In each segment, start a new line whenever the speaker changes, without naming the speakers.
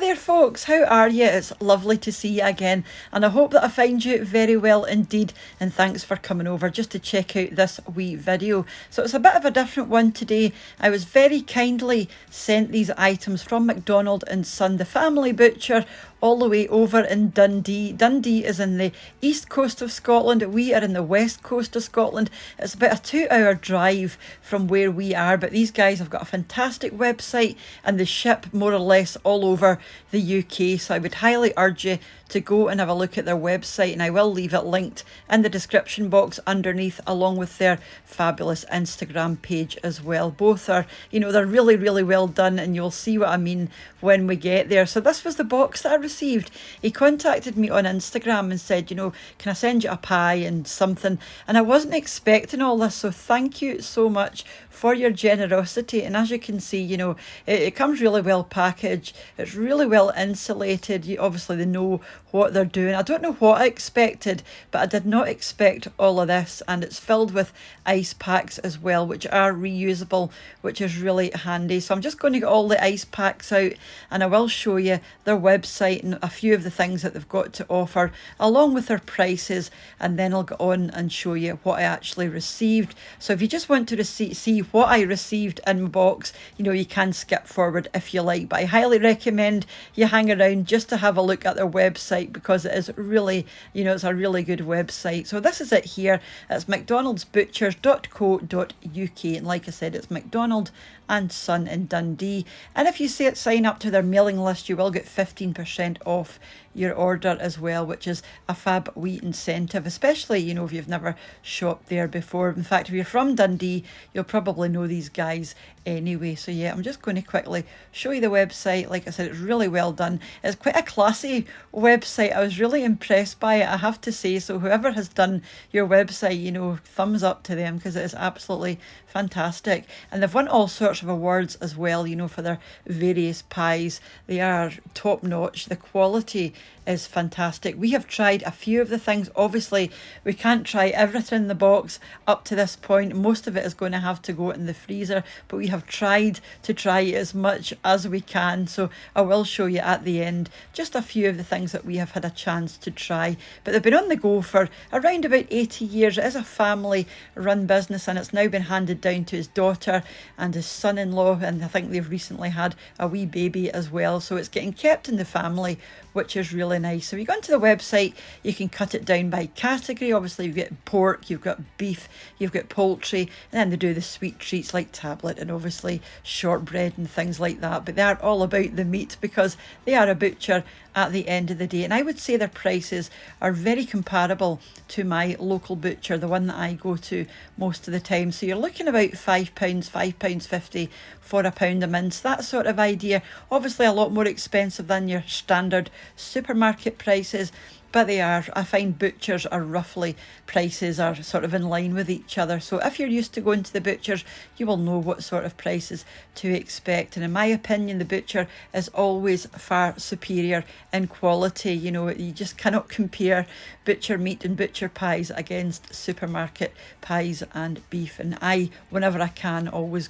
there folks, how are you? It's lovely to see you again, and I hope that I find you very well indeed, and thanks for coming over just to check out this wee video. So it's a bit of a different one today. I was very kindly sent these items from Macdonald and Son, the family butcher, all the way over in Dundee. Dundee is in the east coast of Scotland. We are in the west coast of Scotland. It's about a 2-hour drive from where we are, but these guys have got a fantastic website and they ship more or less all over the UK. So I would highly urge you to go and have a look at their website, and I will leave it linked in the description box underneath, along with their fabulous Instagram page as well. Both are, they're really, really well done, and you'll see what I mean when we get there. So this was the box that I received. He contacted me on Instagram and said, can I send you a pie and something? And I wasn't expecting all this, so thank you so much for your generosity. And as you can see, it comes really well packaged. It's really well insulated. Obviously they know what they're doing. I don't know what I expected, but I did not expect all of this. And it's filled with ice packs as well, which are reusable, which is really handy. So I'm just going to get all the ice packs out, and I will show you their website and a few of the things that they've got to offer, along with their prices, and then I'll go on and show you what I actually received. So if you just want to see what I received in my box, you can skip forward if you like, but I highly recommend you hang around just to have a look at their website, because it is really, it's a really good website. So this is it here. It's macdonaldsbutchers.co.uk, and like I said, it's Macdonald and Son in Dundee. And if you sign up to their mailing list, you will get 15% off your order as well, which is a fab wee incentive, especially if you've never shopped there before. In fact, if you're from Dundee, you'll probably know these guys anyway. So yeah, I'm just going to quickly show you the website. Like I said, it's really well done. It's quite a classy website. I was really impressed by it, I have to say. So whoever has done your website, thumbs up to them, because it is absolutely fantastic. And they've won all sorts of awards as well, for their various pies. They are top notch. The quality is fantastic. We have tried a few of the things. Obviously we can't try everything in the box up to this point. Most of it is going to have to go in the freezer, but we have tried to try as much as we can. So I will show you at the end just a few of the things that we have had a chance to try. But they've been on the go for around about 80 years. It is a family run business, and it's now been handed down to his daughter and his son-in-law, and I think they've recently had a wee baby as well. So it's getting kept in the family, which is really nice. So if you go onto the website, you can cut it down by category. Obviously you've got pork, you've got beef, you've got poultry, and then they do the sweet treats like tablet and obviously shortbread and things like that. But they are all about the meat, because they are a butcher at the end of the day. And I would say their prices are very comparable to my local butcher, the one that I go to most of the time. So you're looking about £5, £5.50 for a pound of mince, that sort of idea. Obviously a lot more expensive than your standard supermarket prices, but they are, I find butchers are roughly, prices are sort of in line with each other. So if you're used to going to the butchers, you will know what sort of prices to expect. And in my opinion, the butcher is always far superior in quality. You just cannot compare butcher meat and butcher pies against supermarket pies and beef. And I, whenever I can, always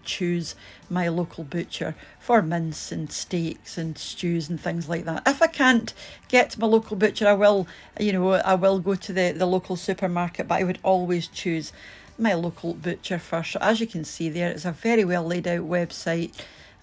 choose my local butcher for mince and steaks and stews and things like that. If I can't get to my local butcher, I will go to the local supermarket, but I would always choose my local butcher first. So as you can see there, it's a very well laid out website,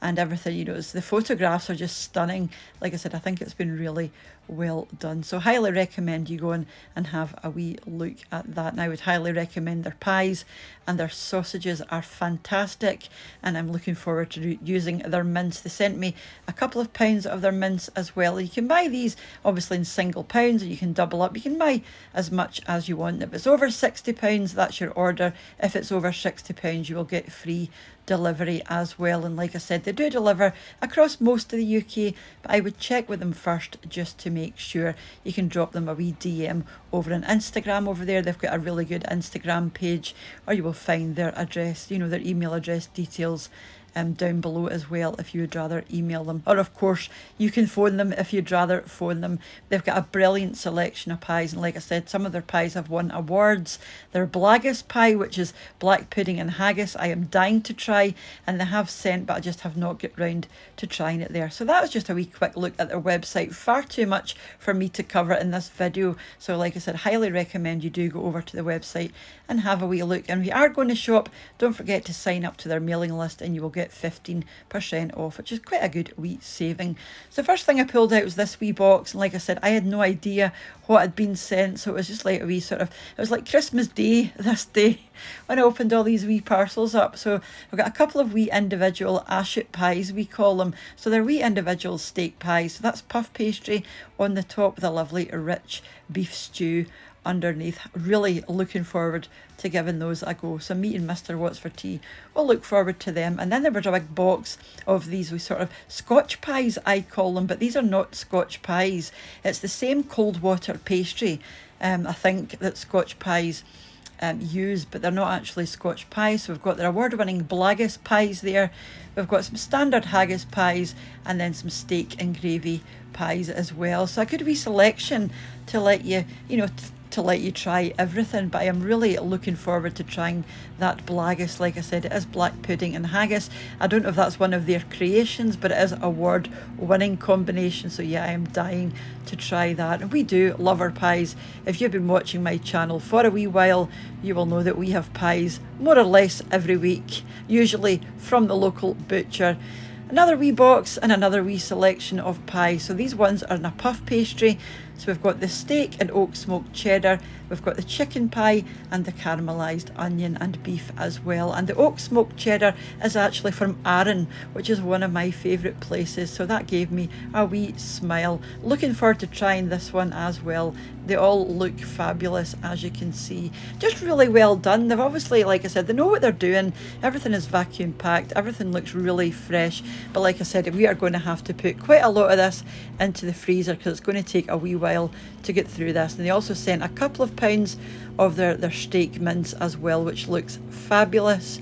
and everything, the photographs are just stunning. Like I said, I think it's been really well done. So highly recommend you go in and have a wee look at that. And I would highly recommend their pies, and their sausages are fantastic, and I'm looking forward to using their mince. They sent me a couple of pounds of their mince as well. You can buy these obviously in single pounds, or you can double up. You can buy as much as you want. If it's over £60, that's your order. If it's over £60, you will get free delivery as well. And like I said, they do deliver across most of the UK, but I would check with them first just to make sure. You can drop them a wee DM over on Instagram over there. They've got a really good Instagram page, or you will find their address, their email address details down below as well if you would rather email them. Or of course you can phone them if you'd rather phone them. They've got a brilliant selection of pies, and like I said, some of their pies have won awards. Their Blaggis pie, which is black pudding and haggis, I am dying to try, and they have sent, but I just have not got round to trying it there. So that was just a wee quick look at their website. Far too much for me to cover in this video, so like I said, highly recommend you do go over to the website and have a wee look. And if you are going to shop, don't forget to sign up to their mailing list and you will get 15% off, which is quite a good wee saving. So the first thing I pulled out was this wee box, and like I said, I had no idea what had been sent, so it was just like a wee sort of, it was like Christmas Day this day when I opened all these wee parcels up. So I've got a couple of wee individual ashut pies, we call them. So they're wee individual steak pies. So that's puff pastry on the top with a lovely rich beef stew underneath. Really looking forward to giving those a go. So me and Mr. What's for Tea will look forward to them. And then there was a big box of these wee sort of Scotch pies, I call them, but these are not Scotch pies. It's the same cold water pastry, I think, that Scotch pies use, but they're not actually Scotch pies. So we've got their award-winning Blaggis pies there. We've got some standard haggis pies, and then some steak and gravy pies as well. So a good wee selection to let you, to let you try everything. But I am really looking forward to trying that Blaggis. Like I said, it is black pudding and haggis. I don't know if that's one of their creations, but it is award-winning combination. So yeah, I am dying to try that. And we do love our pies. If you've been watching my channel for a wee while, you will know that we have pies more or less every week, usually from the local butcher. Another wee box and another wee selection of pies. So these ones are in a puff pastry. So we've got the steak and oak smoked cheddar, we've got the chicken pie and the caramelised onion and beef as well. And the oak smoked cheddar is actually from Arran, which is one of my favourite places. So that gave me a wee smile. Looking forward to trying this one as well. They all look fabulous, as you can see. Just really well done. They've obviously, like I said, they know what they're doing. Everything is vacuum packed. Everything looks really fresh. But like I said, we are going to have to put quite a lot of this into the freezer because it's going to take a wee while to get through this. And they also sent a couple of pounds of their steak mince as well, which looks fabulous.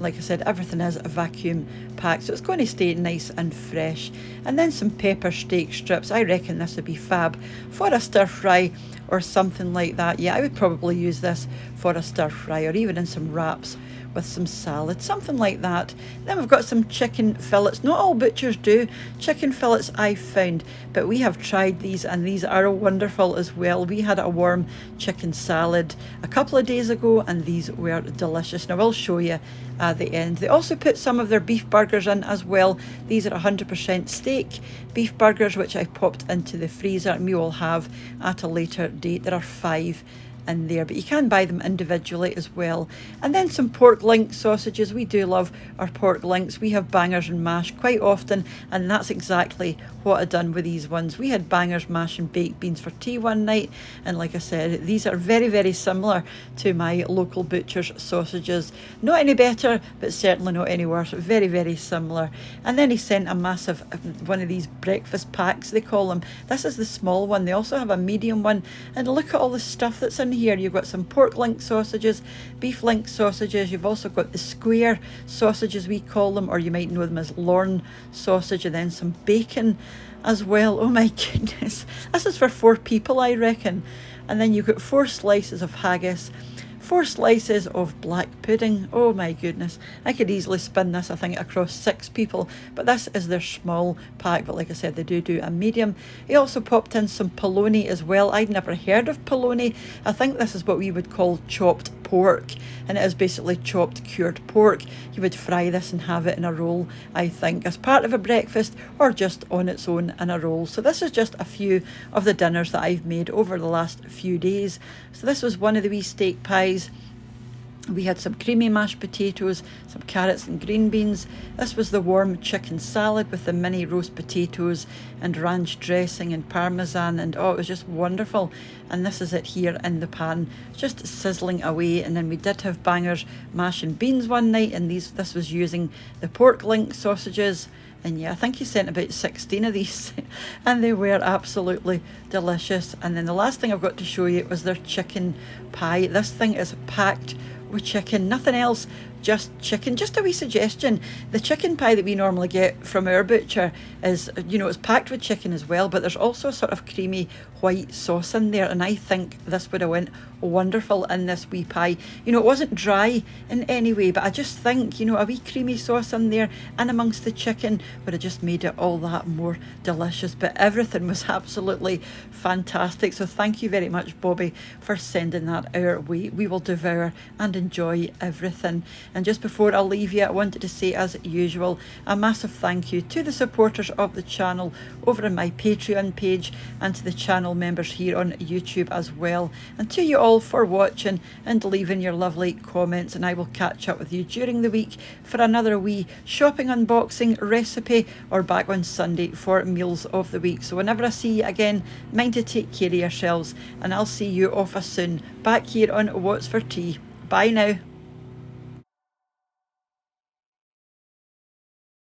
Like I said, everything is vacuum packed, so it's going to stay nice and fresh. And then some pepper steak strips. I reckon this would be fab for a stir fry or something like that. Yeah, I would probably use this for a stir fry or even in some wraps with some salad, something like that. Then we've got some chicken fillets. Not all butchers do chicken fillets, I've found, but we have tried these and these are wonderful as well. We had a warm chicken salad a couple of days ago and these were delicious. Now I'll show you at the end. They also put some of their beef burgers in as well. These are 100% steak beef burgers, which I popped into the freezer and we will have at a later date. There are 5 in there, but you can buy them individually as well. And then some pork link sausages. We do love our pork links. We have bangers and mash quite often, and that's exactly what I've done with these ones. We had bangers, mash and baked beans for tea one night, and like I said, these are very, very similar to my local butcher's sausages. Not any better, but certainly not any worse. Very, very similar. And then he sent a massive one of these breakfast packs, they call them. This is the small one. They also have a medium one, and look at all the stuff that's in here. You've got some pork link sausages, beef link sausages. You've also got the square sausages, we call them, or you might know them as Lorne sausage, and then some bacon as well. Oh my goodness, this is for 4 people, I reckon. And then you've got 4 slices of haggis, 4 slices of black pudding. Oh my goodness, I could easily spin this, I think, across 6 people, but this is their small pack. But like I said, they do a medium. He also popped in some polony as well. I'd never heard of polony. I think this is what we would call chopped pork, and it is basically chopped cured pork. You would fry this and have it in a roll, I think, as part of a breakfast or just on its own in a roll. So this is just a few of the dinners that I've made over the last few days. So this was one of the wee steak pies. We had some creamy mashed potatoes, some carrots and green beans. This was the warm chicken salad with the mini roast potatoes and ranch dressing and parmesan, and oh, it was just wonderful. And this is it here in the pan, just sizzling away. And then we did have bangers, mash and beans one night, and this was using the pork link sausages. And yeah, I think he sent about 16 of these and they were absolutely delicious. And then the last thing I've got to show you was their chicken pie. This thing is packed with chicken, nothing else just chicken. Just a wee suggestion, the chicken pie that we normally get from our butcher is, it's packed with chicken as well, but there's also a sort of creamy white sauce in there, and I think this would have went wonderful in this wee pie. It wasn't dry in any way, but I just think, a wee creamy sauce in there and amongst the chicken would have just made it all that more delicious. But everything was absolutely fantastic, so thank you very much, Bobby, for sending that our way. We will devour and enjoy everything. And just before I leave you, I wanted to say, as usual, a massive thank you to the supporters of the channel over on my Patreon page, and to the channel members here on YouTube as well, and to you all for watching and leaving your lovely comments. And I will catch up with you during the week for another wee shopping unboxing recipe, or back on Sunday for meals of the week. So whenever I see you again, mind to take care of yourselves, and I'll see you off soon back here on What's for Tea. Bye now.